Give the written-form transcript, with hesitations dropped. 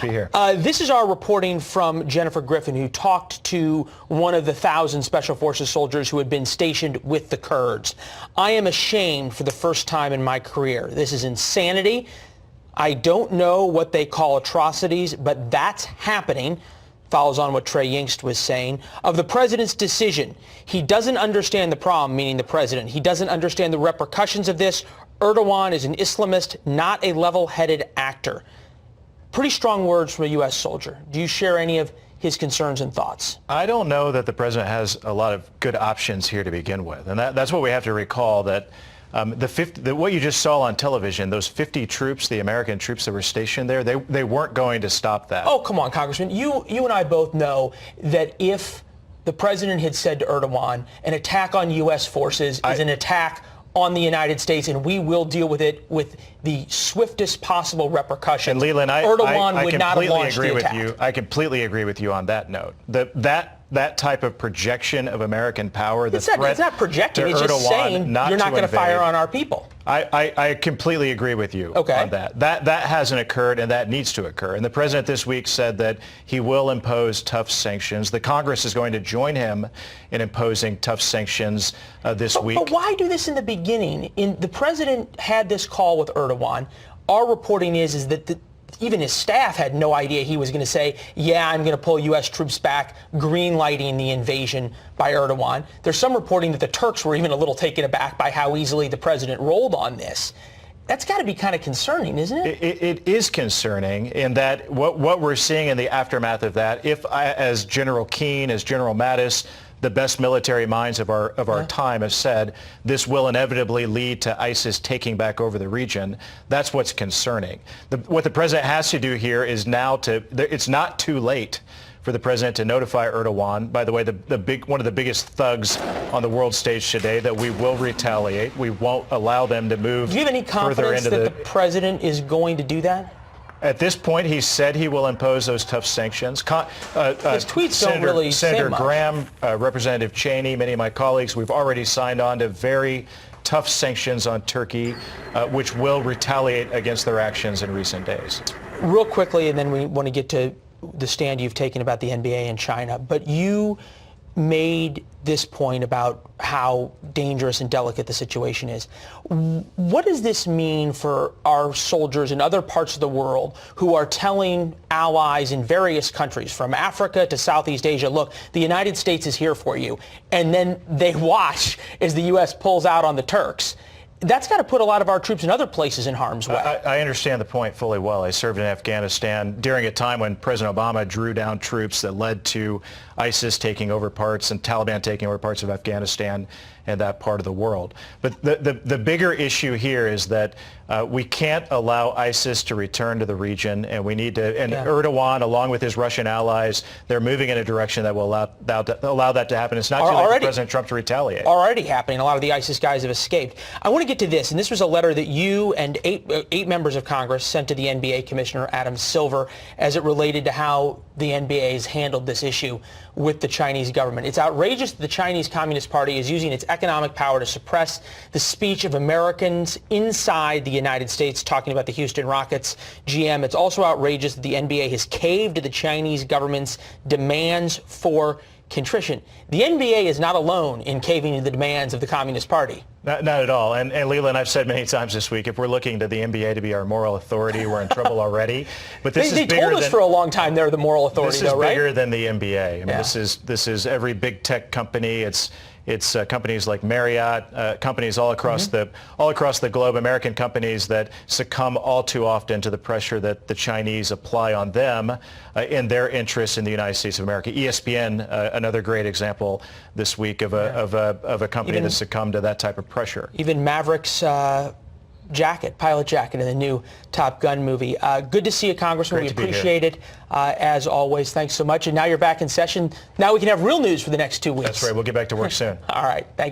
Here. This is our reporting from Jennifer Griffin, who talked to one of the 1,000 Special Forces soldiers who had been stationed with the Kurds. I am ashamed for the first time in my career. This is insanity. I don't know what they call atrocities, but that's happening. Follows on what Trey Yingst was saying, of the president's decision. He doesn't understand the problem, meaning the president. He doesn't understand the repercussions of this. Erdogan is an Islamist, not a level-headed actor. Pretty strong words from a U.S. soldier. Do you share any of his concerns and thoughts? I don't know that the president has a lot of good options here to begin with. And that's what we have to recall, that what you just saw on television, those 50 troops, the American troops that were stationed there, they weren't going to stop that. Oh, come on, Congressman. You and I both know that if the president had said to Erdogan, an attack on U.S. forces is an attack on the United States, and we will deal with it with the swiftest possible repercussions. And Leland, Erdogan would not have launched the attack. I completely agree with you on that note. That type of projection of American power, it's not projecting. It's just saying you're not going to fire on our people. I completely agree with you on that. That hasn't occurred, and that needs to occur. And the president this week said that he will impose tough sanctions. The Congress is going to join him in imposing tough sanctions this week. But why do this in the beginning? The president had this call with Erdogan. Our reporting is that even his staff had no idea he was going to say, yeah, I'm going to pull U.S. troops back, green-lighting the invasion by Erdogan. There's some reporting that the Turks were even a little taken aback by how easily the president rolled on this. That's got to be kind of concerning, isn't it? It is concerning in that what we're seeing in the aftermath of that, as General Keane, as General Mattis, the best military minds of our time have said, this will inevitably lead to ISIS taking back over the region. That's what's concerning. What the president has to do here is it's not too late for the president to notify Erdogan, by the way, one of the biggest thugs on the world stage today, that we will retaliate. We won't allow them to move. Do you have any confidence that the president is going to do that? At this point, he said he will impose those tough sanctions. His tweets don't really say Senator much. Graham, Representative Cheney, many of my colleagues, we've already signed on to very tough sanctions on Turkey, which will retaliate against their actions in recent days. Real quickly, and then we want to get to the stand you've taken about the NBA and China, but you made this point about how dangerous and delicate the situation is. What does this mean for our soldiers in other parts of the world who are telling allies in various countries, from Africa to Southeast Asia, look, the United States is here for you, and then they watch as the U.S. pulls out on the Turks? That's got to put a lot of our troops in other places in harm's way. I understand the point fully well. I served in Afghanistan during a time when President Obama drew down troops that led to ISIS taking over parts and Taliban taking over parts of Afghanistan and that part of the world. But the bigger issue here is that we can't allow ISIS to return to the region, and we need to, and Erdogan, along with his Russian allies, they're moving in a direction that will allow that to happen. It's not too late for President Trump to retaliate. Already happening. A lot of the ISIS guys have escaped. I want to get to this, and this was a letter that you and eight members of Congress sent to the NBA Commissioner Adam Silver as it related to how the NBA has handled this issue with the Chinese government. It's outrageous that the Chinese Communist Party is using its economic power to suppress the speech of Americans inside the United States, talking about the Houston Rockets GM. It's also outrageous that the NBA has caved to the Chinese government's demands for contrition. The NBA is not alone in caving to the demands of the Communist Party. Not at all. And Leland, I've said many times this week, if we're looking to the NBA to be our moral authority, we're in trouble already. But they told us for a long time they're the moral authority, though, right? This is bigger than the NBA. I mean, this is every big tech company. It's companies like Marriott, companies all across the globe, American companies that succumb all too often to the pressure that the Chinese apply on them in their interests in the United States of America. ESPN, another great example this week of a company that succumbed to that type of pressure. Even Maverick's pilot jacket in the new Top Gun movie. Good to see you, Congressman. We appreciate it, as always. Thanks so much. And now you're back in session. Now we can have real news for the next 2 weeks. That's right. We'll get back to work soon. All right. Thank you.